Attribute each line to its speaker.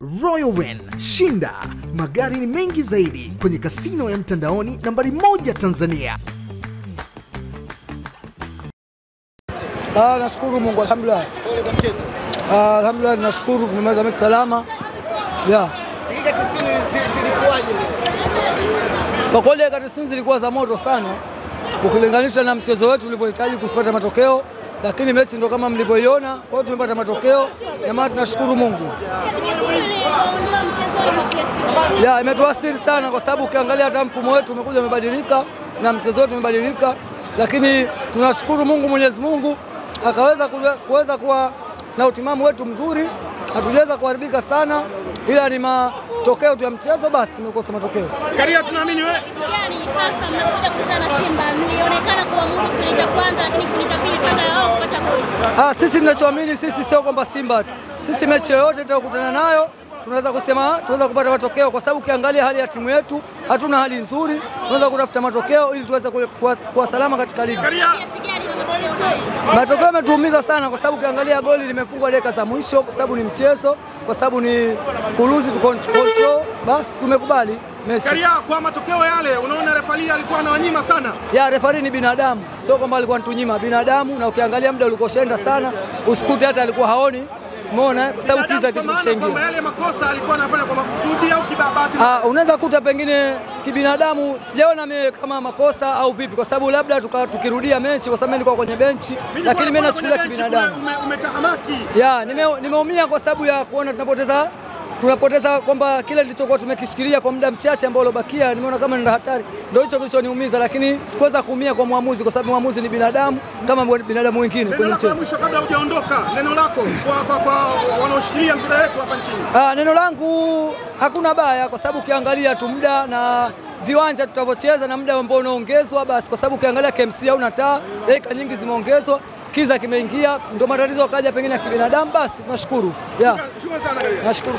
Speaker 1: Royal Win, shinda magari ni mengi zaidi kwenye kasino ya mtandaoni nambari 1 Tanzania.
Speaker 2: Nashukuru Mungu, alhamdulillah.
Speaker 3: Pole kwa mchezo.
Speaker 2: Alhamdulillah, nashukuru tumemaliza mechi salama.
Speaker 3: Dakika 90 zilikuwaje leo?
Speaker 2: Kwa kweli dakika 90 zilikuwa za moto sana ukilinganisha na mchezo wetu ulivyohitaji kupata matokeo, lakini mechi ndo kama mlivyoiona, kwa hiyo tumepata matokeo na maana tunashukuru Mungu. Imetuathiri sana kwa sababu ukiangalia hata mfumo wetu umekuja umebadilika na mchezo wetu umebadilika, lakini tunashukuru Mungu, Mwenyezi Mungu akaweza kuweza kuwa na utimamu wetu mzuri, hatujaweza kuharibika sana, ila ni matokeo tu ya mchezo, basi tumekosa matokeo.
Speaker 3: Karia, tunaamini wewe
Speaker 4: yani hasa mnakuja kukutana na Simba, mlionekana kuamua kipindi cha kwanza, lakini kipindi cha pili baada ya wao kupata goli.
Speaker 2: Sisi tunachoamini sisi sio kwamba Simba tu, sisi mechi yoyote tutakutana nayo tunaweza kusema tunaweza kupata matokeo, kwa sababu ukiangalia hali ya timu yetu hatuna hali nzuri, tunaweza kutafuta matokeo ili tuweze kuwa salama katika ligi. Matokeo yametuumiza sana kwa sababu ukiangalia goli limefungwa dakika za mwisho, kwa sababu ni mchezo, kwa sababu ni kuluzi tu control, basi tumekubali mechi.
Speaker 3: Karia, kwa matokeo yale unaona refari alikuwa anawanyima sana?
Speaker 2: Refari ni binadamu, sio kwamba alikuwa anatunyima, binadamu, na ukiangalia muda ulikuwa shaenda sana, usikute hata alikuwa haoni. Umeona, kwa sababu kiza kitu kishaingia.
Speaker 3: Kwa yale makosa alikuwa anafanya kwa makusudi au kibabati?
Speaker 2: Unaweza kuta pengine kibinadamu, sijaona mimi kama makosa au vipi, kwa sababu labda tukirudia mechi, kwa sababu mimi nilikuwa kwenye benchi, lakini mimi nachukulia kibinadamu.
Speaker 3: Umetahamaki?
Speaker 2: Nimeumia kwa sababu ya kuona tunapoteza kwamba kile kilichokuwa tumekishikilia kwa muda mchache ambao ulobakia, nimeona kama ndio hatari, ndio hicho kilichoniumiza, lakini sikuweza kuumia kwa muamuzi, kwa sababu muamuzi ni binadamu kama binadamu wengine kwenye mchezo.
Speaker 3: Mwisho, kabla hujaondoka, neno lako kwa wanaoshikilia mpira wetu hapa nchini?
Speaker 2: Neno langu hakuna baya, kwa sababu ukiangalia tu muda na viwanja tutavocheza na muda ambao unaongezwa, basi kwa sababu ukiangalia KMC hauna taa, dakika nyingi zimeongezwa, kiza kimeingia, ndio matatizo kaja pengine ya kibinadamu, basi tunashukuru. Nashukuru.